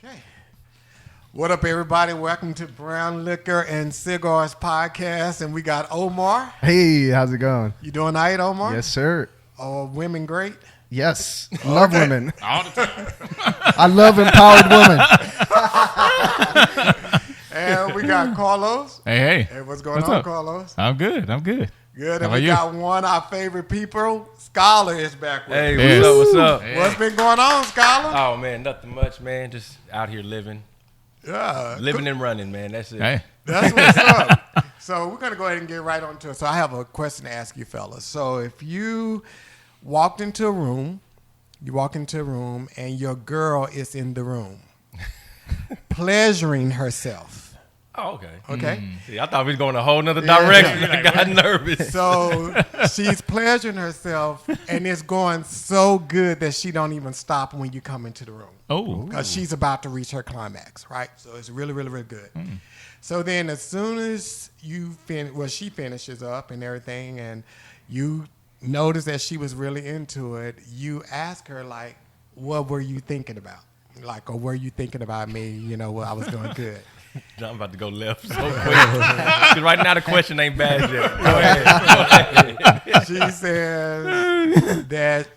Okay. What up, everybody? Welcome to Brown Liquor and Cigars podcast, and we got Omar. Hey, how's it going? You doing all right, Omar? Yes, sir. Oh, women great? Yes, love women. All the time. I love empowered women. And we got Carlos. Hey. Hey, what's going What's on, up? Carlos? I'm good. Good. How And about we you? got one of our favorite people, Skylar, is back with us. Hey, what's up? Hey. What's been going on, Skylar? Oh, man, nothing much, man. Just out here living. Yeah. Living and running, man. That's it. Hey. That's what's up. So we're going to go ahead and get right on to it. So I have a question to ask you, fellas. So if you walk into a room and your girl is in the room pleasuring herself. Oh, okay. Okay. See, I thought we was going a whole nother direction. I got nervous. So she's pleasuring herself, and it's going so good that she don't even stop when you come into the room. Oh. Because she's about to reach her climax, right? So it's really, really, really good. So then as soon as she finishes up and everything, and you notice that she was really into it, you ask her, like, what were you thinking about? Like, or were you thinking about me, when I was doing good? I'm about to go left so quick. 'Cause right now the question ain't bad yet. Go ahead. She says that,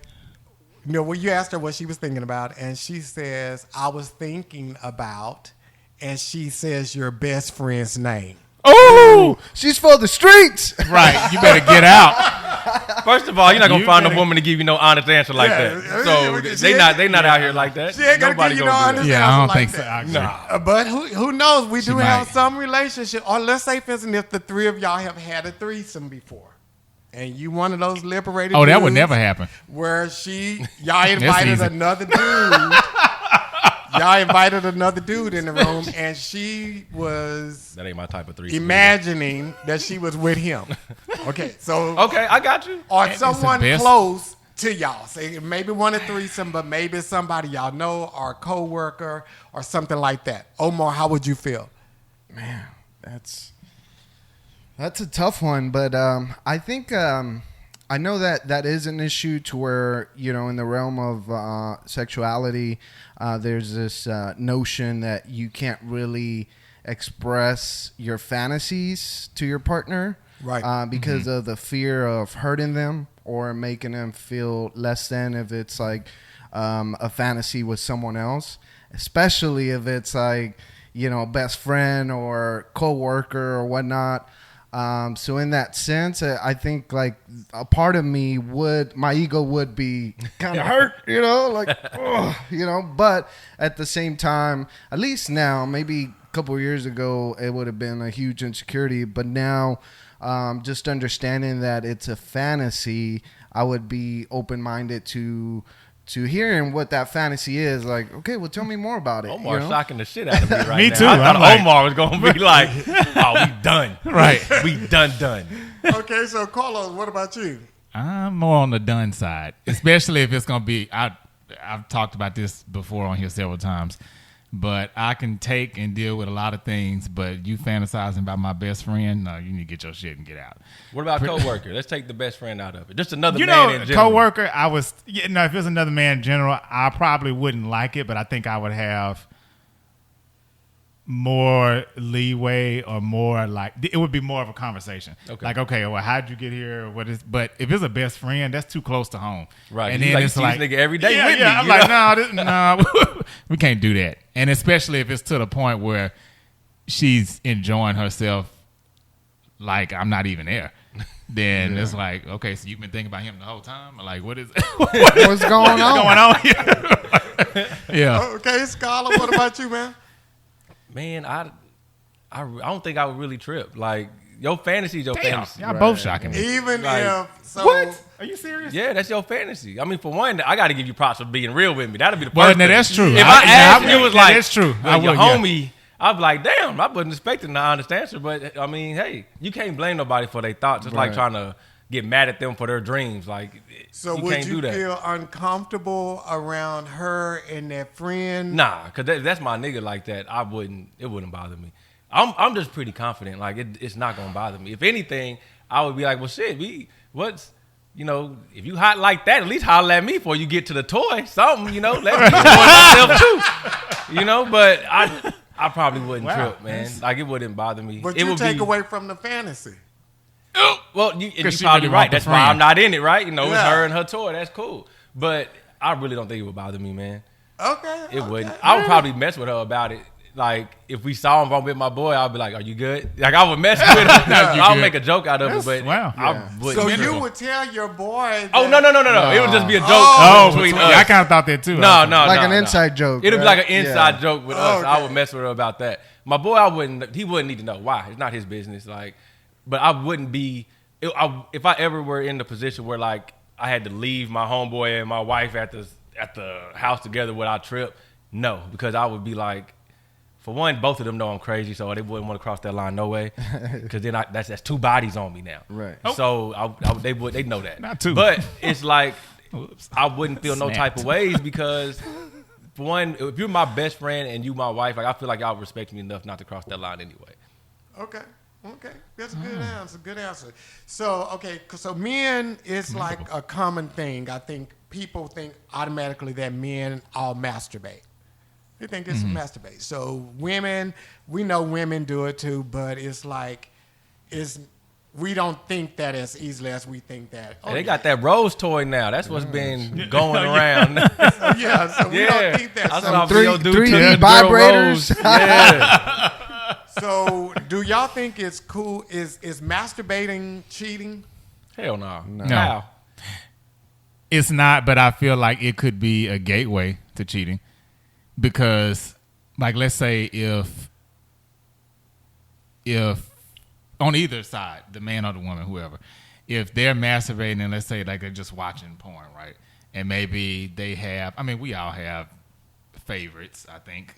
when you asked her what she was thinking about, and she says, I was thinking about, and she says your best friend's name. Oh, she's for the streets. Right. You better get out. First of all, you're not gonna You find better- a woman to give you no honest answer like Yeah. that. So She they not out here like that. She ain't gonna Nobody give you no gonna do honest that. Yeah, I don't answer think like so. that. Actually. But who knows? We She do have might. some relationship. Or let's say, for instance, if the three of y'all have had a threesome before, and you one of those liberated Oh, that would dudes never happen. where y'all invited easy. another dude. Y'all invited another dude in the room, and she was That ain't my type of three. imagining that she was with him. Okay, so Okay, I got you. or It's someone the best. close to y'all. Say maybe one of threesome, but maybe somebody y'all know or a coworker or something like that. Omar, how would you feel? Man, that's a tough one, but I think I know that is an issue to where, in the realm of sexuality, there's this notion that you can't really express your fantasies to your partner, Right. because of the fear of hurting them or making them feel less than if it's like a fantasy with someone else, especially if it's like, a best friend or coworker or whatnot. So in that sense, I think like a part of me my ego would be kind of hurt, but at the same time, at least now, maybe a couple of years ago, it would have been a huge insecurity. But now, just understanding that it's a fantasy, I would be open-minded to hearing what that fantasy is. Like, okay, well, tell me more about it. Omar's shocking the shit out of me right Me now. too. I thought I'm like- Omar was gonna be like, "Oh, we done, Right. We done." Okay, so Carlos, what about you? I'm more on the done side, especially if it's going to be. I've talked about this before on here several times, but I can take and deal with a lot of things. But you fantasizing about my best friend, no, you need to get your shit and get out. What about coworker? Let's take the best friend out of it. Just another man in general. Coworker. If it was another man in general, I probably wouldn't like it, but I think I would have more leeway or more like it would be more of a conversation. Okay. Like, okay, well, how'd you get here? But if it's a best friend, that's too close to home. Right. And You then like, it's see like this nigga every day with me, I'm you like, know? no, we can't do that. And especially if it's to the point where she's enjoying herself, like I'm not even there. Then it's like, okay, so you've been thinking about him the whole time? Like, what is What's going on? going on here? Yeah. Okay, Skylar, what about you, man? Man, I don't think I would really trip. Like, your fantasy is your Damn, fantasy. y'all both shocking me. Even Like, if so, What? Are you serious? Yeah, that's your fantasy. I mean, for one, I got to give you props for being real with me. That'll be the first Well, no, thing. that's true. If I asked you, it was like, that's true. well, your would, yeah. homie, I'd be like, damn, I wasn't expecting the honest answer. But, I mean, hey, you can't blame nobody for their thoughts. It's like trying to get mad at them for their dreams. Like, so you would can't you do that. feel uncomfortable around her and that friend? Nah, because that's my nigga like that. It wouldn't bother me. I'm just pretty confident. Like, it's not going to bother me. If anything, I would be like, well, shit, if you hot like that, at least holler at me before you get to the toy. Something, let me enjoy myself too. But I probably wouldn't trip, man. Like, it wouldn't bother me. But it you would take be, away from the fantasy. Well, you're she probably really right. want the That's why I'm friend. not in it, right? It's Yeah. her and her toy. That's cool. But I really don't think it would bother me, man. Okay. It okay. wouldn't. I would probably mess with her about it. Like, if we saw him with my boy, I'd be like, "Are you good?" Like, I would mess with him. I would good? make a joke out of it, Yes, but wow. I wouldn't. So trip you him. would tell your boy? Oh, no. It would just be a joke Oh, between yeah, I us. kind of thought that too. No. Like an inside joke. It'd be right? like an inside joke with us. Okay. I would mess with her about that. My boy, he wouldn't need to know why. It's not his business. Like, but I wouldn't be if I ever were in the position where like I had to leave my homeboy and my wife at the house together without trip. No, because I would be like, for one, both of them know I'm crazy, so they wouldn't want to cross that line no way. Because then that's two bodies on me now. Right. So they'd know that. Not two. But it's like Oops. I wouldn't feel no Snapped. type of ways because, for one, if you're my best friend and you my wife, like I feel like y'all respect me enough not to cross that line anyway. Okay. That's a good answer. Good answer. So men is like a common thing. I think people think automatically that men all masturbate. They think it's masturbate. So women, we know women do it too, but it's like we don't think that as easily as we think that. They got that Rose toy now. That's what's been going around. So we don't think that. I So, saw a Three video dude 3D took the girl vibrators. Rose. Yeah. so do y'all think it's cool? Is masturbating cheating? Hell no. No. How? It's not, but I feel like it could be a gateway to cheating because, like, let's say if on either side, the man or the woman, whoever, if they're masturbating and let's say like they're just watching porn, right? And maybe they have, I mean, we all have favorites, I think,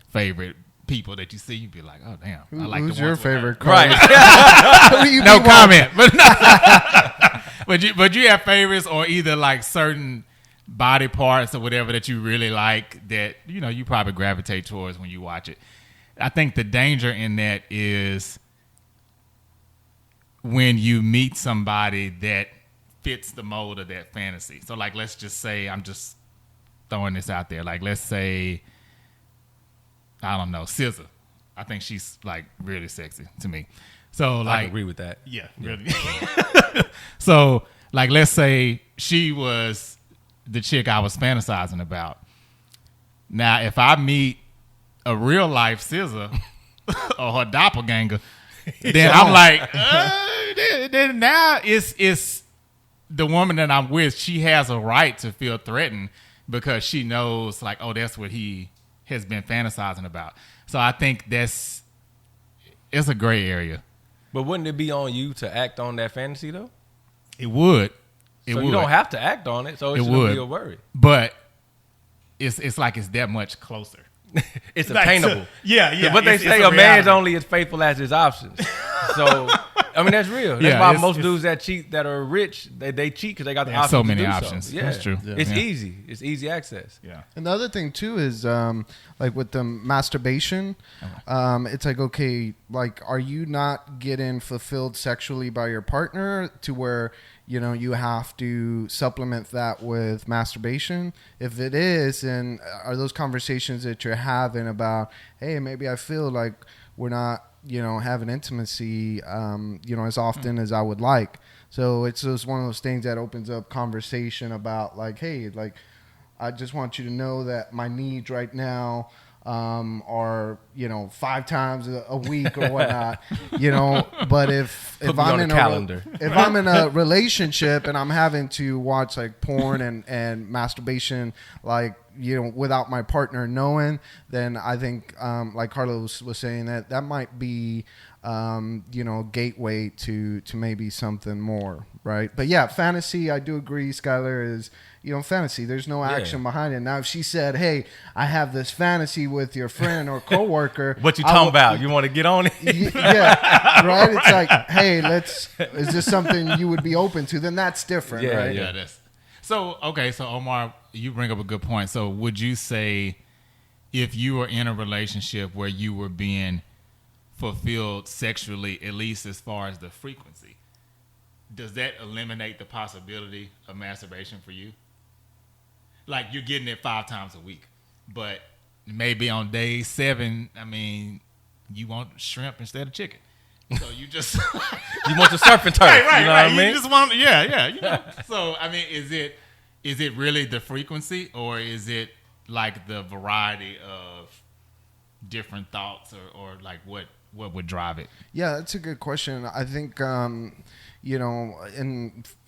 favorite people that you see, you'd be like, oh, damn. I like Who's the your ones with her. favorite? Right. Who you No be watching? comment. But you have favorites or either like certain body parts or whatever that you really like that, you probably gravitate towards when you watch it. I think the danger in that is when you meet somebody that fits the mold of that fantasy. So like, let's just say, I'm just throwing this out there. Like, let's say, I don't know, SZA. I think she's like really sexy to me. So like, I agree with that. yeah, really. So, like, let's say she was the chick I was fantasizing about. Now, if I meet a real life SZA or her doppelganger, then I'm like, then now it's the woman that I'm with. She has a right to feel threatened because she knows, like, oh, that's what he has been fantasizing about. So I think it's a gray area. But wouldn't it be on you to act on that fantasy though? It would. So you don't have to act on it, so it shouldn't be a worry. But it's like it's that much closer. It's Like, attainable. yeah. But they It's say a a man's reality. only as faithful as his options. So, I mean, that's real. That's Yeah, why it's- most it's- dudes that cheat that are rich, they cheat because they got the They have options. so many to do options. So. Yeah. That's true. It's Yeah. easy. It's easy access. Yeah. And the other thing too is like with the masturbation, it's like, okay, like, are you not getting fulfilled sexually by your partner to where you have to supplement that with masturbation? If it is, then are those conversations that you're having about, hey, maybe I feel like we're not having intimacy as often as I would like. So it's just one of those things that opens up conversation about like, hey, like, I just want you to know that my needs right now are 5 times a week or whatnot. But if Put me I'm on in the calendar. if I'm in a relationship and I'm having to watch like porn and masturbation, like, without my partner knowing, then I think like Carlos was saying, that might be gateway to maybe something more, right? But yeah, fantasy, I do agree, Skylar, is fantasy. There's no action behind it. Now, if she said, "Hey, I have this fantasy with your friend or coworker," What you talking about? You want to get on it? yeah, right. It's like, hey, is this something you would be open to? Then that's different, Yeah, right? Yeah, that's so okay. So Omar, you bring up a good point. So would you say if you were in a relationship where you were being fulfilled sexually, at least as far as the frequency, does that eliminate the possibility of masturbation for you? Like, you're getting it 5 times a week, but maybe on day 7, I mean, you want shrimp instead of chicken. So you just You want the surf and turf. right, you know right. what I mean? You just want, yeah. You know? So I mean, is it really the frequency, or is it like the variety of different thoughts, or like what would drive it? Yeah, that's a good question. I think, and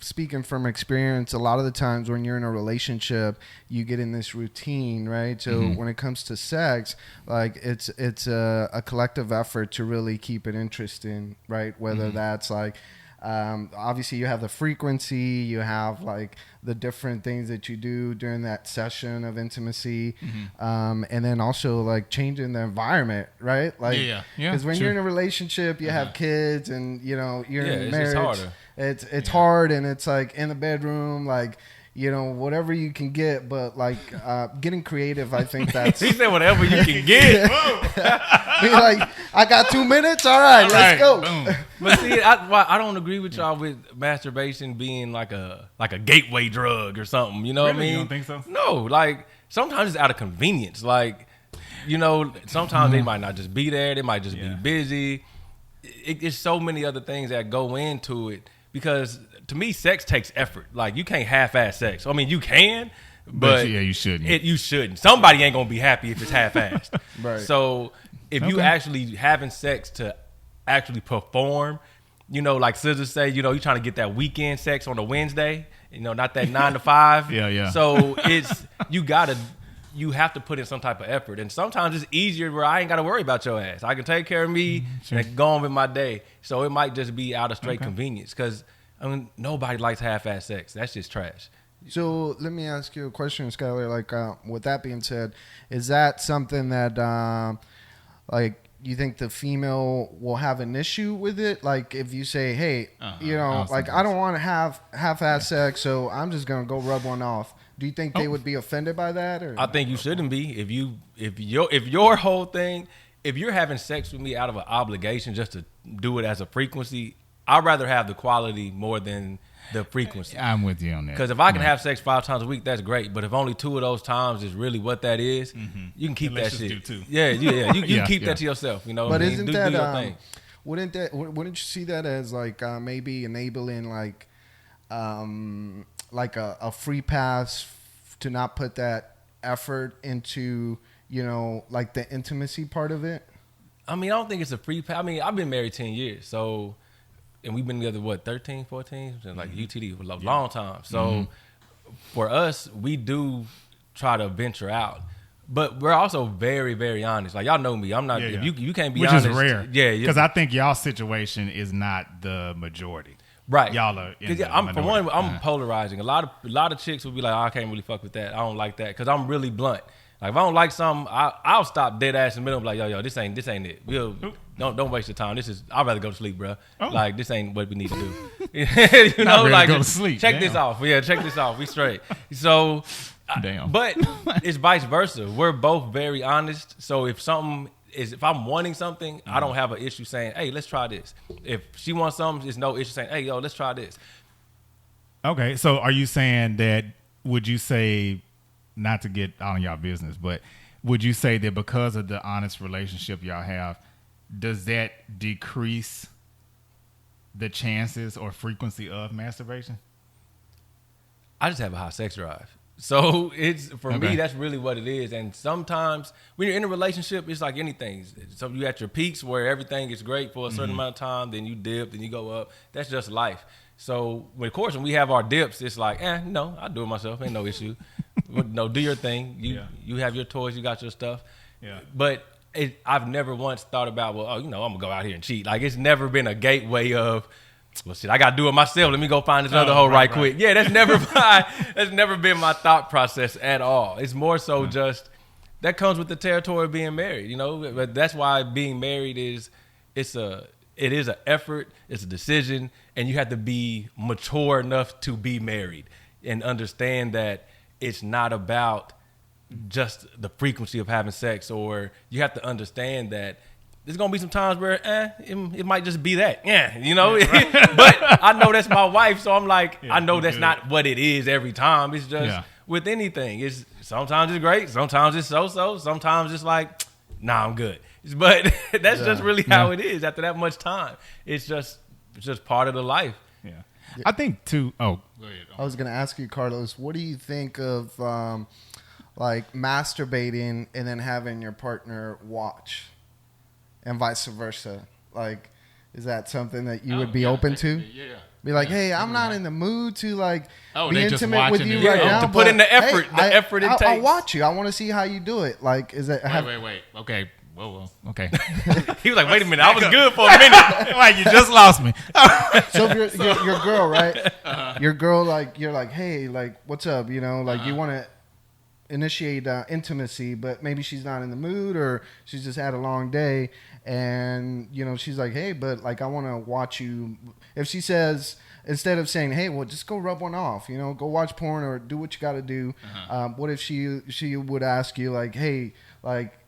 speaking from experience, a lot of the times when you're in a relationship, you get in this routine, right? So when it comes to sex, like it's a collective effort to really keep it interesting, right? Whether that's like, obviously you have the frequency, you have like the different things that you do during that session of intimacy, and then also like changing the environment, right? Like, because when you're in a relationship, you have kids, and you're in marriage. It's harder. It's hard, and it's like in the bedroom, like. Whatever you can get, but like getting creative, I think that's. He said whatever you can get. Be like, I got 2 minutes. All right, let's go. Boom. But see, I don't agree with y'all with masturbation being like a gateway drug or something. You know what I mean? You don't think so? No, like sometimes it's out of convenience. Like, sometimes they might not just be there. They might just be busy. It's so many other things that go into it because to me, sex takes effort. Like you can't half-ass sex. I mean, you can, but you shouldn't. You shouldn't. Somebody ain't gonna be happy if it's half-assed. Right. So if you actually having sex to actually perform, like Scissors say, you're trying to get that weekend sex on a Wednesday, not that 9 to 5. Yeah. So you have to put in some type of effort. And sometimes it's easier where I ain't got to worry about your ass. I can take care of me and go on with my day. So it might just be out of straight convenience because, nobody likes half-ass sex. That's just trash. So let me ask you a question, Skylar. Like, with that being said, is that something that, like, you think the female will have an issue with it? Like, if you say, hey, I don't want to have half-ass sex, so I'm just going to go rub one off. Do you think they would be offended by that? Or I think you shouldn't be. If your whole thing, if you're having sex with me out of an obligation just to do it as a frequency, I'd rather have the quality more than the frequency. I'm with you on that. Because if I can have sex 5 times a week, that's great. But if only 2 of those times is really what that is, you can keep that shit. Do 2. Yeah. You can keep that to yourself. But isn't that do your thing. Wouldn't you see that as like maybe enabling like a free pass to not put that effort into like the intimacy part of it? I mean, I don't think it's a free pass. I mean, I've been married 10 years, so. And we've been together, 13, 14? Like UTD for a long time. So for us, we do try to venture out. But we're also very, very honest. Like, y'all know me. I'm not, if you can't be honest. Which is rare. Yeah. Because I think y'all's situation is not the majority. Right. Y'all are in the I'm, for one, minority. I'm polarizing. A lot of chicks will be like, oh, I can't really fuck with that. I don't like that. Because I'm really blunt. Like, if I don't like something, I'll stop dead ass in the middle and be like, yo, this ain't it. Don't waste your time. I'd rather go to sleep, bro. Oh. Like, this ain't what we need to do. Like, go to sleep. Check this off. Yeah, check this off. We straight. So, Damn. But it's vice versa. We're both very honest. So if I'm wanting something, I don't have an issue saying, hey, let's try this. If she wants something, it's no issue saying, hey, yo, let's try this. Okay, so are you saying that, would you say, not to get on y'all business, but would you say that because of the honest relationship y'all have, does that decrease the chances or frequency of masturbation? I just have a high sex drive. So it's for me, that's really what it is. And sometimes when you're in a relationship, it's like anything. So you at your peaks where everything is great for a certain amount of time, then you dip, then you go up. That's just life. So of course, when we have our dips, it's like, no, I do it myself. Ain't no issue. No, do your thing. You have your toys, you got your stuff. Yeah. But I've never once thought about, well, I'm gonna go out here and cheat. Like, it's never been a gateway of, well, shit, I gotta do it myself. Let me go find this other hoe right quick. Yeah, that's never been my thought process at all. It's more so just that comes with the territory of being married, But that's why being married it is an effort, it's a decision, and you have to be mature enough to be married and understand that it's not about just the frequency of having sex, or you have to understand that there's going to be some times where it might just be that. But I know that's my wife, so I'm like, I know that's not what it is every time. It's just with anything. It's sometimes it's great, sometimes it's so, sometimes it's like, nah, I'm good. But that's just really how it is after that much time. It's just part of the life. Yeah. I think too. Oh, go ahead. I was going to ask you, Carlos, what do you think of like masturbating and then having your partner watch, and vice versa? Like, is that something that you would be open to? Yeah. Be like, hey, I'm not in the mood to like be they just intimate with watching you it. right Yeah, now. to put in the effort, hey, effort it takes. I'll watch you. I want to see how you do it. Like, is that Wait. Okay. Whoa. Okay. He was like, wait a minute, I was good for a minute. Like, you just lost me. So if your girl, right? Your girl, like, you're like, hey, like, what's up? You know, like, you want to initiate intimacy, but maybe she's not in the mood, or she's just had a long day, and you know, she's like, hey, but like, I want to watch you. If she says, instead of saying, hey, well, just go rub one off, you know, go watch porn or do what you got to do. What if she would ask you like, hey, like,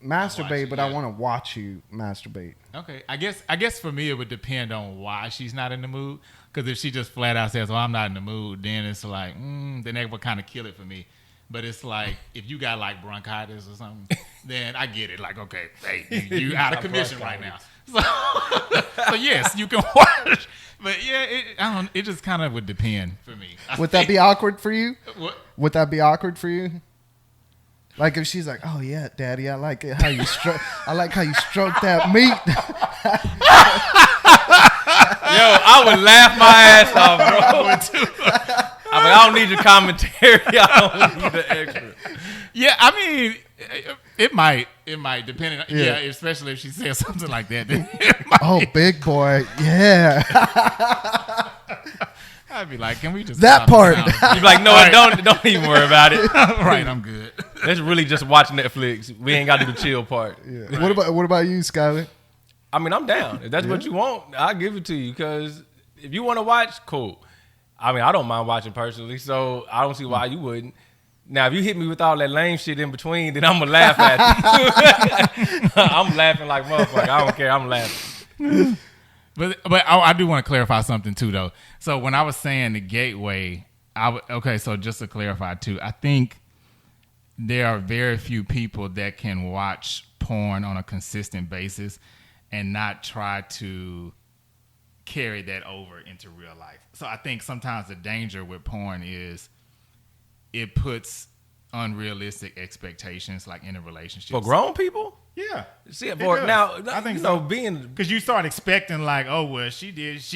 masturbate, but I want to watch you masturbate? Okay, I guess for me it would depend on why she's not in the mood. Because if she just flat out says, "Well, I'm not in the mood," then it's like, then that would kind of kill it for me. But it's like if you got like bronchitis or something, then I get it. Like, okay, hey, you out of commission right now. So yes, you can watch. But yeah, it just kind of would depend for me. Would that be awkward for you? What? Would that be awkward for you? Like if she's like, "Oh yeah, Daddy, I like it how you stroke. I like how you stroke that meat." Yo, I would laugh my ass off, bro. I'm like, I don't need your commentary. I don't need the extra. Yeah, I mean, it might depend on, especially if she says something like that. Then oh, big boy, yeah. I'd be like, can we just that part? You'd be like, no, don't even worry about it. Right, I'm good. Let's really just watch Netflix. We ain't got to do the chill part. Yeah. Right. What about you, Skylar? I mean, I'm down. If that's what you want, I'll give it to you. Because if you want to watch, cool. I mean, I don't mind watching personally, so I don't see why you wouldn't. Now, if you hit me with all that lame shit in between, then I'm going to laugh at you. I'm laughing like motherfucker. I don't care. I'm laughing. But I do want to clarify something, too, though. So when I was saying the gateway, so just to clarify, too, I think there are very few people that can watch porn on a consistent basis and not try to carry that over into real life. So I think sometimes the danger with porn is it puts unrealistic expectations like in a relationship. For grown people? Yeah. See it, boy. Now, I think so. Because you start expecting like, oh, well, she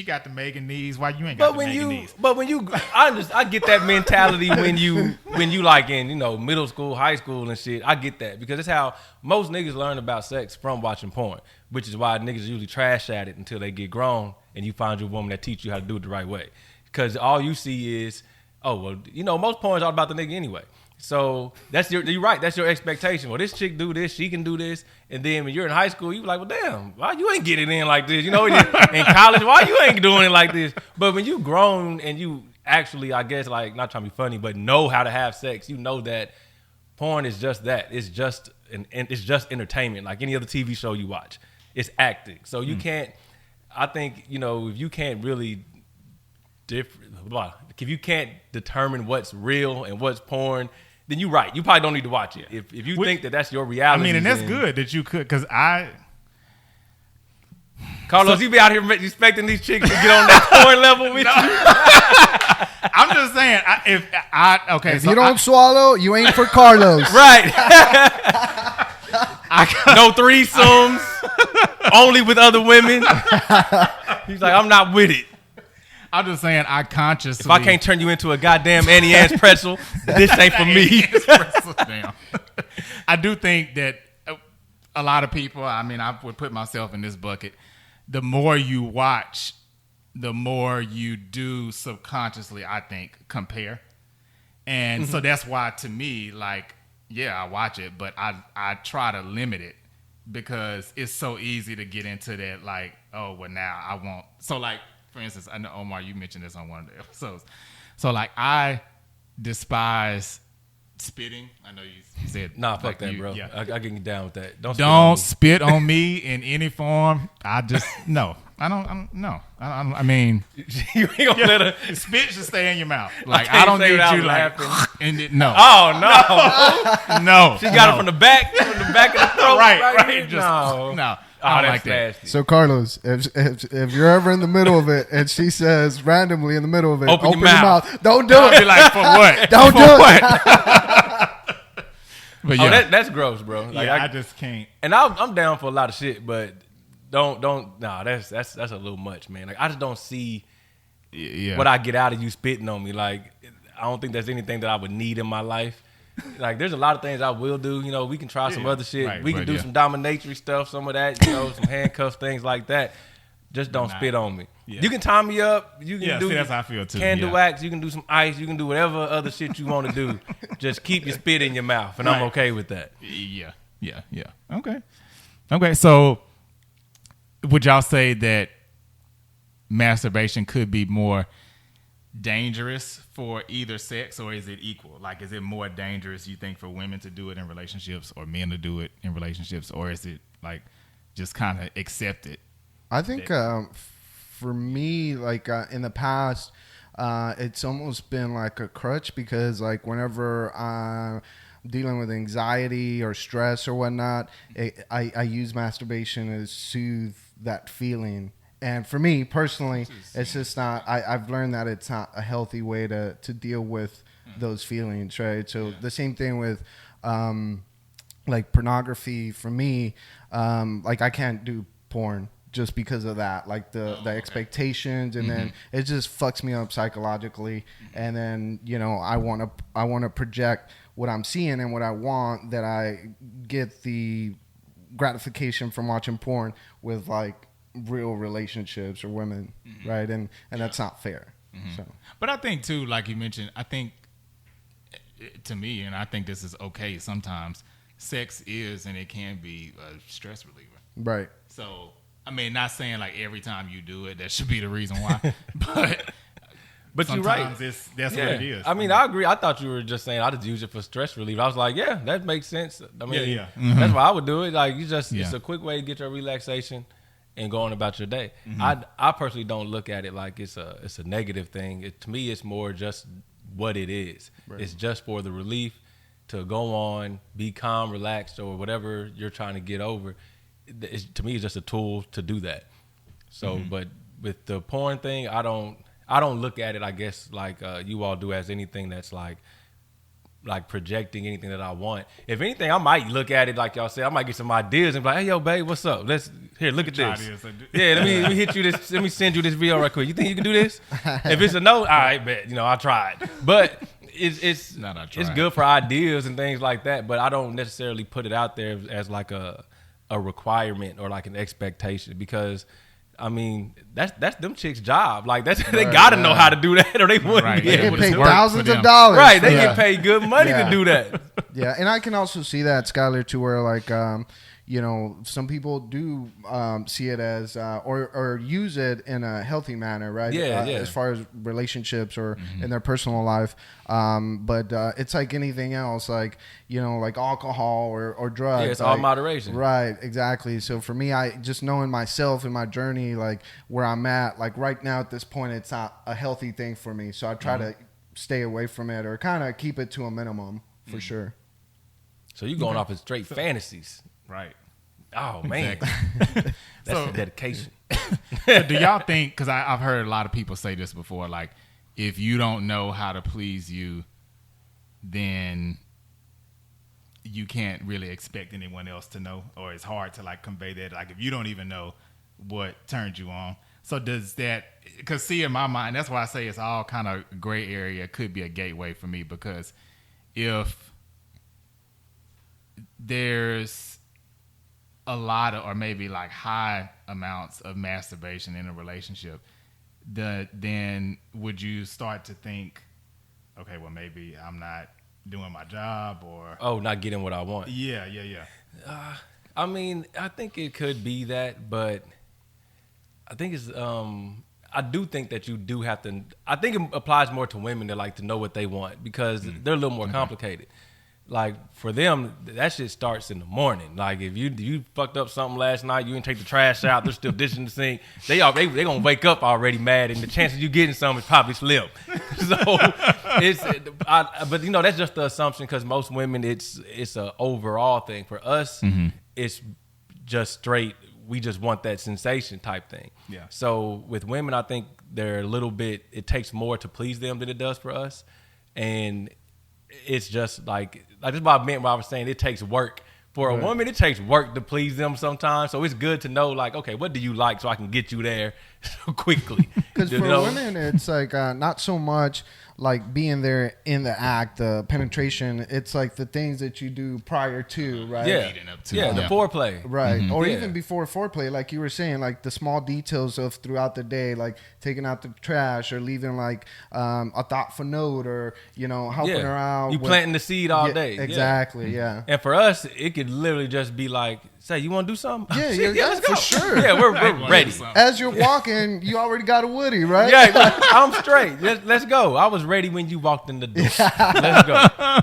got the Megan knees. Why you ain't got the Megan knees? But when you, I get that mentality when you like in, middle school, high school and shit. I get that because it's how most niggas learn about sex from watching porn, which is why niggas usually trash at it until they get grown and you find your woman that teach you how to do it the right way. Because all you see is, most porn is all about the nigga anyway. So you're right. That's your expectation. Well, this chick do this, she can do this, and then when you're in high school, you be like, well, damn, why you ain't getting in like this? In college, why you ain't doing it like this? But when you grown and you actually, I guess, like not trying to be funny, but know how to have sex, you know that porn is just that. It's just entertainment, like any other TV show you watch. It's acting. So you can't. I think if you can't really if you can't determine what's real and what's porn, then you're right. You probably don't need to watch it. If you think that that's your reality. I mean, and that's good that you could, because Carlos, you be out here expecting these chicks to get on that porn level with you? I'm just saying, if you don't swallow, you ain't for Carlos. Right. No threesomes, only with other women. He's like, I'm not with it. I'm just saying, I consciously. If I can't turn you into a goddamn Annie Ann's pretzel, this ain't for me. Damn. I do think that a lot of people, I mean, I would put myself in this bucket. The more you watch, the more you do subconsciously, I think, compare. And so that's why, to me, like, yeah, I watch it, but I try to limit it because it's so easy to get into that, like, oh, well, now I won't. So, like, for instance, I know, Omar, you mentioned this on one of the episodes. So, like, I despise spitting. I know you said Nah, fuck like that, you, bro. Yeah. I can get down with that. Don't spit on me in any form. I just no. I don't. No. I mean, You ain't gonna let her. spit should stay in your mouth. Like can't I don't say need without you like. laughing. And it, no. Oh no, No. she got it from the back of the throat. right. here? Just no. no. Oh, I don't that's like that. nasty. So Carlos, if you're ever in the middle of it and she says randomly in the middle of it, Open your your mouth. Don't do I'll be it. like, for what? Don't do it. But yeah, Oh, that's gross, bro. Like, yeah, I just can't. and I'm down for a lot of shit, but don't. Nah, that's a little much, man. Like I just don't see Yeah. what I get out of you spitting on me. Like I don't think there's anything that I would need in my life. Like there's a lot of things I will do. You know, we can try some other shit. Right, we can but do yeah. some dominatrix stuff, some of that. You know, some handcuffs, things like that. Just don't spit on me. Yeah. You can tie me up. You can do see, that's how I feel too. candle yeah. wax. You can do some ice. You can do whatever other shit you want to do. Just keep your spit in your mouth, and I'm Right. okay with that. Yeah. Okay. So, would y'all say that masturbation could be more dangerous for either sex, or is it equal? Like, is it more dangerous, you think, for women to do it in relationships or men to do it in relationships, or is it like just kind of accepted? I think for me, like in the past, it's almost been like a crutch because like whenever I'm dealing with anxiety or stress or whatnot, I use masturbation to soothe that feeling. And for me personally, it's just not. I've learned that it's not a healthy way to deal with those feelings, right? So the same thing with like pornography. For me, like I can't do porn just because of that, like the expectations, and then it just fucks me up psychologically. And then I want to project what I'm seeing and what I want, that I get the gratification from watching porn with like real relationships or women, right? And that's not fair. So, But I think too, like you mentioned, I think to me, and I think this is okay sometimes, sex is and it can be a stress reliever. right. So, I mean, not saying like every time you do it, that should be the reason why, but You're right. sometimes that's what it is. I mean, I agree. I thought you were just saying I just use it for stress relief. I was like, yeah, that makes sense. I mean, Yeah. that's why I would do it. Like, it's Yeah. a quick way to get your relaxation and go on about your day. I personally don't look at it like it's a negative thing. To me, it's more just what it is. Right. It's just for the relief to go on, be calm, relaxed, or whatever you're trying to get over. To me, it's just a tool to do that. So, but with the porn thing, I don't look at it, I guess, like you all do, as anything that's like projecting anything that I want. If anything, I might look at it like y'all said. I might get some ideas and be like, hey, yo, babe, what's up? Look at this. Yeah, let me hit you this. Let me send you this video right quick. You think you can do this? If it's a no, all right, bet. I tried. But it's good for ideas and things like that. But I don't necessarily put it out there as like a requirement or like an expectation, because I mean, that's them chicks' job. Like they gotta know how to do that, or they wouldn't. Right. They get paid Work thousands for of them. dollars. Right, they for get paid good money to do that. Yeah, and I can also see that, Skylar, to where like some people do see it as or use it in a healthy manner, right? Yeah. As far as relationships or in their personal life, but it's like anything else, like like alcohol or drugs. Yeah, it's like, all moderation. Right, exactly. So for me, I just knowing myself and my journey, like where I'm at, like right now at this point, it's not a healthy thing for me. So I try to stay away from it or kind of keep it to a minimum for sure. So you going off of straight fantasies. Right. Oh, man. Exactly. That's the dedication. So do y'all think, because I've heard a lot of people say this before, like if you don't know how to please you, then you can't really expect anyone else to know, or it's hard to like convey that. Like if you don't even know what turned you on. So does that, because see, in my mind, that's why I say it's all kind of gray area. It could be a gateway for me, because if there's a lot of, or maybe like high amounts of masturbation in a relationship, then would you start to think, okay, well maybe I'm not doing my job, or not getting what I want. Yeah. I mean, I think it could be that, but I think it's I do think that you do have to. I think it applies more to women that like to know what they want, because they're a little more complicated. like for them, that shit starts in the morning. Like if you fucked up something last night, you didn't take the trash out, they're still dishing the sink. They gonna wake up already mad, and the chances you getting something is probably slim. So but that's just the assumption because most women, it's a overall thing. For us, it's just straight. We just want that sensation type thing. Yeah. So with women, I think they're a little bit. It takes more to please them than it does for us, and it's just like that's what I meant when I was saying it takes work. For a woman, it takes work to please them sometimes. So it's good to know, like, okay, what do you like so I can get you there quickly. Because for women, it's like not so much like being there in the act, the penetration. It's like the things that you do prior to, right? Yeah, leading up to. the foreplay. Right. Or even before foreplay, like you were saying, like the small details of throughout the day, like taking out the trash or leaving like a thoughtful note or, helping her out. You planting the seed all day. Exactly, yeah. And for us, it could literally just be like, say, you want to do something? Yeah, let's go. for sure. Yeah, we're ready. As you're walking, you already got a Woody, right? Yeah, I'm straight. Let's go. I was ready when you walked in the door. Let's go.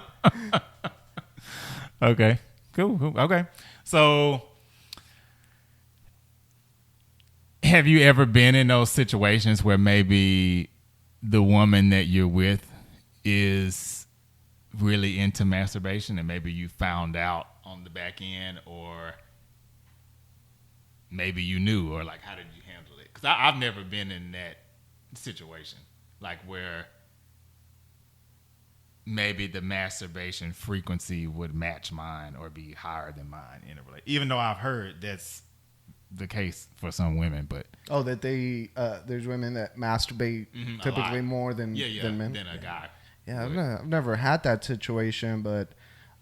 Okay. Cool. Okay. So, have you ever been in those situations where maybe the woman that you're with is really into masturbation and maybe you found out on the back end, or maybe you knew, or like, how did you handle it? Because I've never been in that situation, like where maybe the masturbation frequency would match mine or be higher than mine in a relationship. Even though I've heard that's the case for some women, but that they there's women that masturbate typically more than men. Than a guy. Yeah, I've never had that situation, but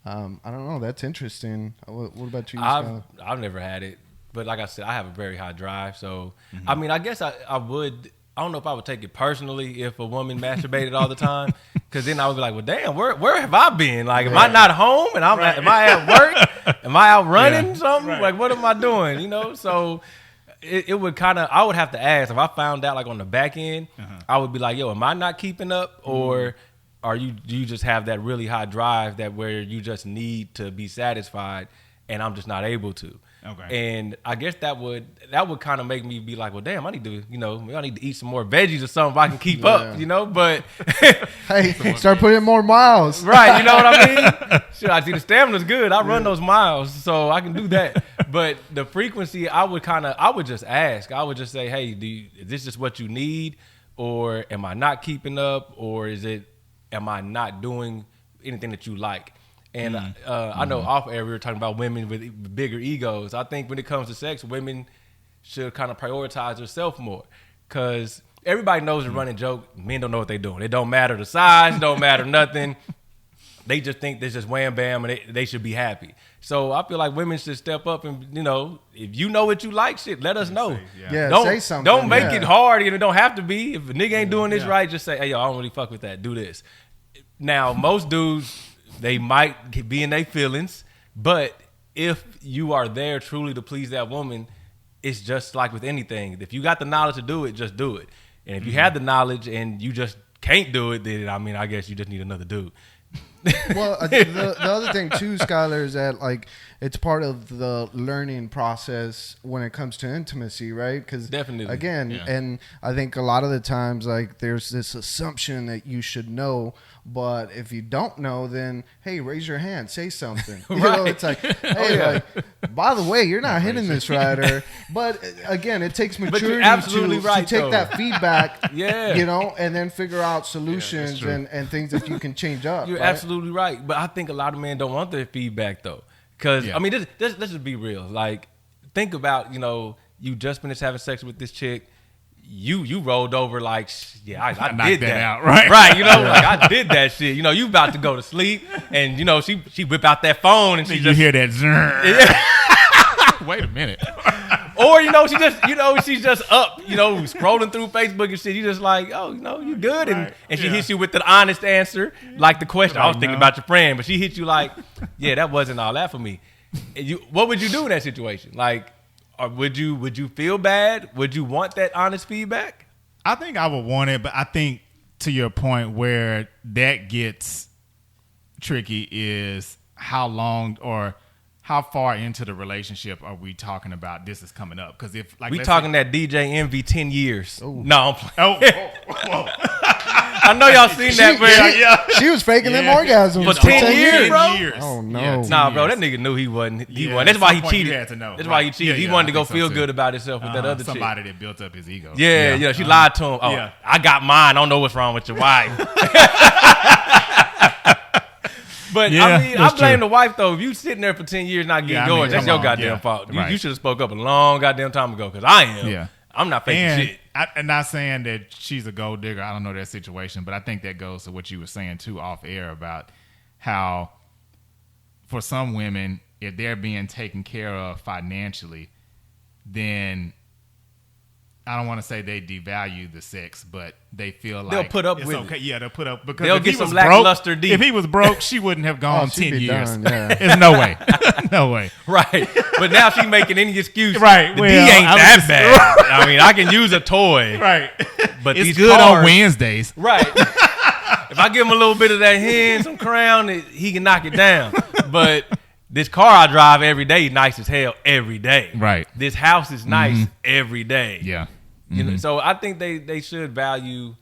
I don't know. That's interesting. What about you, Skylar? I've never had it, but like I said, I have a very high drive. So I mean, I guess I would. I don't know if I would take it personally if a woman masturbated all the time, because then I would be like, well, damn, where have I been? Like, am I not home? And am I at work? Am I out running something? Right. Like, what am I doing? So it would kind of, I would have to ask if I found out like on the back end, I would be like, yo, am I not keeping up, or do you just have that really high drive that where you just need to be satisfied and I'm just not able to? Okay. And I guess that would kind of make me be like, well, damn, I need to, I need to eat some more veggies or something if I can keep up, but hey, start putting in more miles. Right, you know what I mean? Shit, I see the stamina's good. I run those miles, so I can do that. But the frequency, I would just ask. I would just say, hey, is this just what you need, or am I not keeping up, or am I not doing anything that you like? And I know off air we were talking about women with bigger egos. I think when it comes to sex, women should kind of prioritize themselves more, because everybody knows the running joke. Men don't know what they're doing. It don't matter the size, don't matter nothing. They just think this is wham bam and they should be happy. So I feel like women should step up and, if you know what you like, shit, let us know. Say something. Don't make it hard, and it don't have to be. If a nigga ain't doing this right, just say, hey, yo, I don't really fuck with that. Do this. Now, most dudes, they might be in their feelings, but if you are there truly to please that woman, it's just like with anything. If you got the knowledge to do it, just do it. And if you have the knowledge and you just can't do it, then I guess you just need another dude. Well, the other thing too, Skylar, is that like it's part of the learning process when it comes to intimacy, right? Because definitely, again, and I think a lot of the times like there's this assumption that you should know, but if you don't know, then hey, raise your hand, say something. Right. It's like, hey, by the way, you're not hitting this right, but again, it takes maturity to take that feedback, and then figure out solutions and things that you can change up. You're absolutely right, but I think a lot of men don't want their feedback though, because I mean, let's just be real. Like, think about you just finished having sex with this chick. You rolled over like, I did that out, right? Right, like I did that shit. You about to go to sleep, and she whip out that phone and you hear that zrrr. Yeah. Wait a minute. Or she's just up, scrolling through Facebook and shit. You just like, oh, you good, and she hits you with the honest answer, like the question. I was thinking about your friend, but she hit you like, yeah, that wasn't all that for me. What would you do in that situation? Like, or would you feel bad? Would you want that honest feedback? I think I would want it, but I think to your point where that gets tricky is how long or how far into the relationship are we talking about this is coming up? Because if like we talking that DJ Envy 10 years. Ooh. No, I'm playing. whoa. I know y'all seen that, but She was faking them orgasms For 10 years, bro? Oh no. Yeah, nah, bro, that nigga knew he wasn't. That's why he cheated. You had to know. That's why he cheated. He wanted to go feel good about himself with that other somebody chick. that built up his ego. Yeah, she lied to him. Oh, Yeah. I got mine. I don't know what's wrong with your wife. But I mean, I blame the wife though. If you sitting there for 10 years not getting yours, that's your goddamn fault. You should have spoke up a long goddamn time ago. Because I am. Yeah. I'm not faking shit. I'm not saying that she's a gold digger. I don't know that situation, but I think that goes to what you were saying too off air about how for some women, if they're being taken care of financially, then I don't want to say they devalue the sex, but they feel like They'll put up it's with okay. it. Yeah, they'll put up because They'll if get he some was lackluster broke, D. If he was broke, she wouldn't have gone she'd 10 be years. done, yeah. There's no way. No way. Right. But now she's making any excuse. Right. The Well, D ain't I was that just- bad. I mean, I can use a toy. Right. But It's these good cars, on Wednesdays. Right. If I give him a little bit of that hand, some crown, he can knock it down. But this car I drive every day, nice as hell every day. Right. This house is nice every day. Yeah. You know, so I think they should value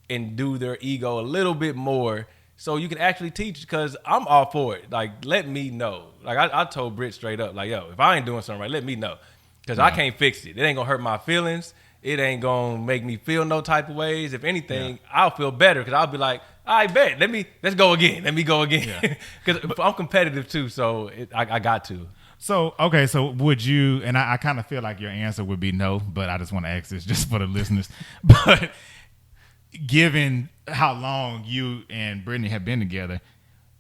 and do their ego a little bit more so you can actually teach, because I'm all for it. Like, let me know. Like, I told Britt straight up, like, yo, if I ain't doing something right, let me know. Because I can't fix it. It ain't going to hurt my feelings. It ain't going to make me feel no type of ways. If anything, I'll feel better because I'll be like, I bet. Let's go again. Let me go again. Because I'm competitive too, so I got to. So, okay, so would you, and I kind of feel like your answer would be no, but I just want to ask this just for the listeners. But given how long you and Brittany have been together,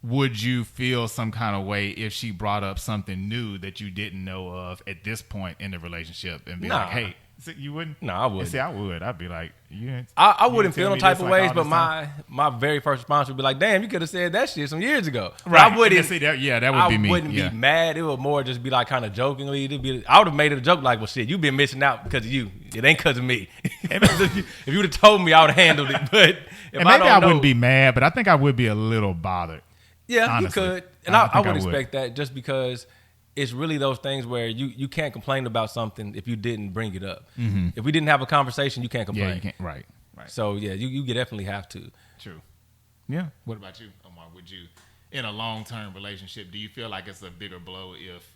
would you feel some kind of way if she brought up something new that you didn't know of at this point in the relationship and be like, hey, you wouldn't? No, I wouldn't. See, I would. I'd be like, I wouldn't feel no type of ways, but my my very first response would be like, damn, you could have said that shit some years ago. right. I wouldn't. See, that would be me. I wouldn't be mad. It would more just be like kind of jokingly. I would have made it a joke like, well, shit, you've been missing out because of you. It ain't because of me. If you would have told me, I would have handled it. But and maybe I wouldn't be mad, but I think I would be a little bothered. Yeah, honestly. you could. And I would expect that just because it's really those things where you can't complain about something if you didn't bring it up. Mm-hmm. If we didn't have a conversation, you can't complain. Yeah, you can't. Right. So, yeah, you definitely have to. True. Yeah. What about you, Omar? Would you, in a long-term relationship, do you feel like it's a bigger blow if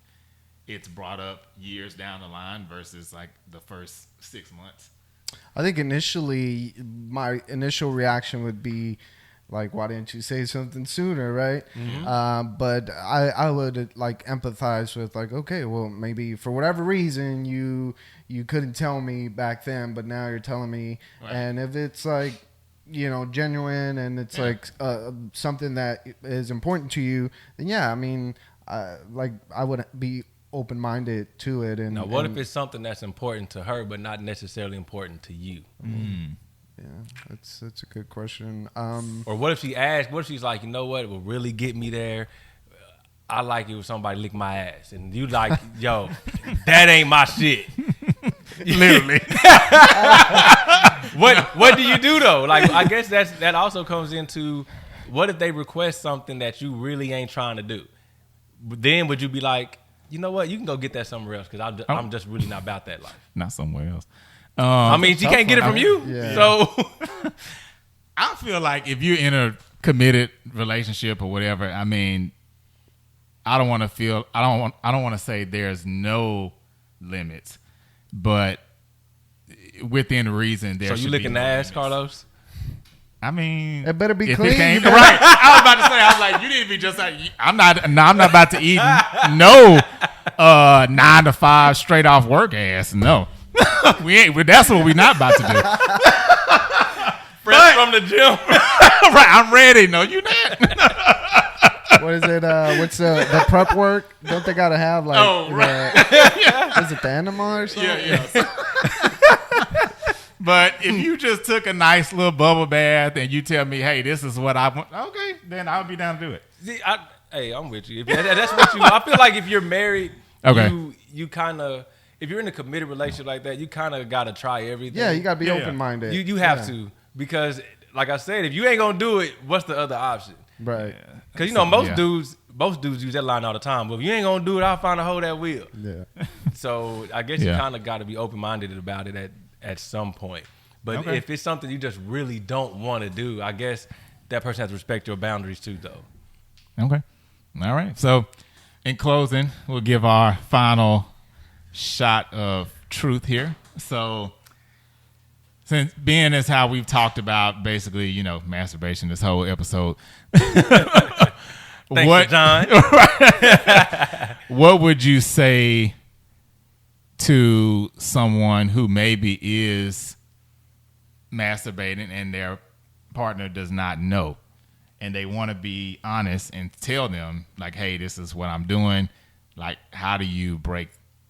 it's brought up years down the line versus like the first 6 months? I think initially, my initial reaction would be like, why didn't you say something sooner, right? Mm-hmm. But I would like empathize with like, okay, well, maybe for whatever reason you couldn't tell me back then, but now you're telling me. Right. And if it's like, you know, genuine and it's like something that is important to you, then yeah, I mean, like I would be open-minded to it. And now, what if it's something that's important to her but not necessarily important to you? Yeah, that's a good question. Or what if she asks? What if she's like, you know what? It will really get me there. I like it when somebody lick my ass, and you like, yo, that ain't my shit. Literally. What do you do though? Like, I guess that also comes into what if they request something that you really ain't trying to do? Then would you be like, you know what? You can go get that somewhere else because I'm just really not about that life. Not somewhere else. I mean, she can't get it from you. Yeah. So I feel like if you're in a committed relationship or whatever, I mean, I don't want to say there's no limits, but within reason there. So you licking the ass, limits. Carlos? I mean, it better be if clean. Right. I was about to say, I was like, you need to be just like, I'm not about to eat no 9 to 5 straight off work ass. No. We ain't. That's what we're not about to do. Fresh from the gym. Right, I'm ready. No, you not. What is it? What's the prep work? Don't they gotta have like? Oh, right. Is it the enema or something? Yeah. But if you just took a nice little bubble bath and you tell me, hey, this is what I want, okay, then I'll be down to do it. See, I'm with you. If that's what you. I feel like if you're married, okay, you kind of. If you're in a committed relationship like that, you kind of got to try everything. Yeah, you got to be open-minded. You have to, because like I said, if you ain't going to do it, what's the other option? Right. Because, most dudes use that line all the time. Well, if you ain't going to do it, I'll find a hoe that will. Yeah. So I guess you kind of got to be open-minded about it at some point. But if it's something you just really don't want to do, I guess that person has to respect your boundaries too, though. Okay. All right. So in closing, we'll give our final shot of truth here. So since being as how we've talked about basically, masturbation this whole episode. Thanks, John. What would you say to someone who maybe is masturbating and their partner does not know, and they want to be honest and tell them, like, hey, this is what I'm doing? Like, how do you break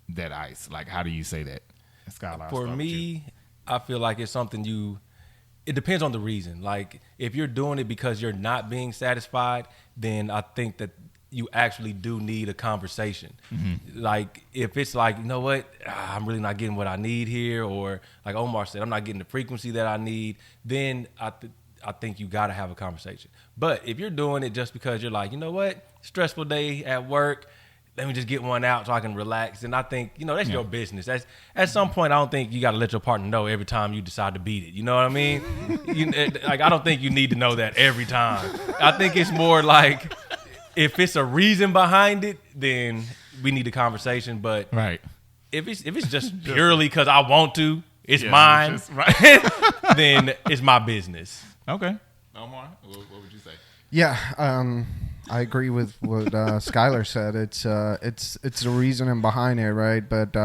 that ice? Like, how do you say that? Skylar, for me, I feel like it's something it depends on the reason. Like, if you're doing it because you're not being satisfied, then I think that you actually do need a conversation. Mm-hmm. Like, if it's like, you know what, I'm really not getting what I need here, or like Omar said, I'm not getting the frequency that I need, then I think you got to have a conversation. But if you're doing it just because you're like, you know what, stressful day at work, let me just get one out so I can relax, and I think, that's your business. That's, at some point, I don't think you got to let your partner know every time you decide to beat it. You know what I mean? I don't think you need to know that every time. I think it's more like, if it's a reason behind it, then we need a conversation. But if it's just purely because I want to, it's mine, then it's my business. Okay. Omar, what would you say? Yeah, I agree with what Skylar said. It's the reasoning behind it, right? But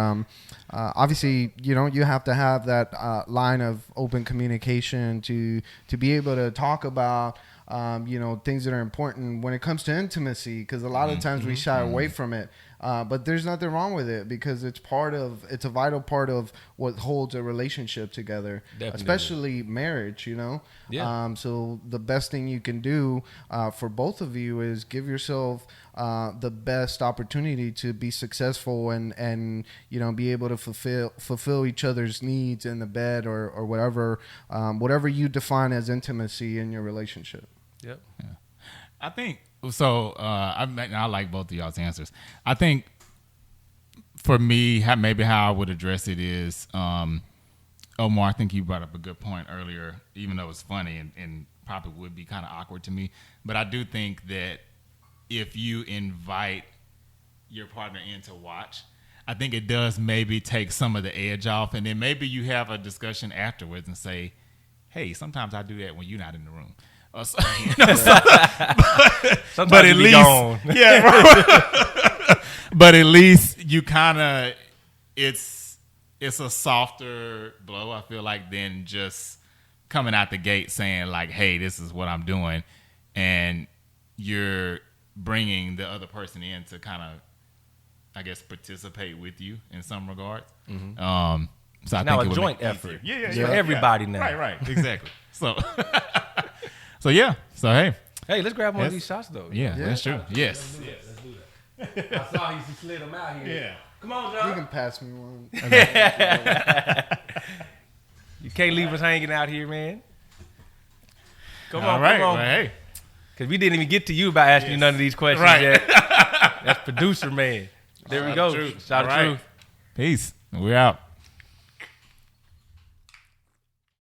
obviously, you have to have that line of open communication to be able to talk about things that are important when it comes to intimacy, because a lot of times we shy away from it. But there's nothing wrong with it, because it's a vital part of what holds a relationship together, especially marriage, Yeah. So the best thing you can do for both of you is give yourself the best opportunity to be successful and be able to fulfill each other's needs in the bed or whatever you define as intimacy in your relationship. Yep. Yeah. I think so. I like both of y'all's answers. I think for me, maybe how I would address it is, Omar, I think you brought up a good point earlier, even though it's funny and probably would be kind of awkward to me. But I do think that if you invite your partner in to watch, I think it does maybe take some of the edge off, and then maybe you have a discussion afterwards and say, hey, sometimes I do that when you're not in the room. But at least, but at least you kind of, it's a softer blow, I feel like, than just coming out the gate saying like, hey, this is what I'm doing, and you're bringing the other person in to kind of, I guess, participate with you in some regards. Mm-hmm. So I now think a joint effort. Yeah. For everybody now. Right, exactly. So. So yeah. So hey, let's grab one of these shots though. Yeah, that's true. Yes. Let's do that. I saw he slid them out here. Yeah. Come on, John. You can pass me one. You can't leave us hanging out here, man. Come on. Well, hey. Because we didn't even get to you about asking you none of these questions yet. That's producer man. There we go. Shot of truth. Peace. We're out.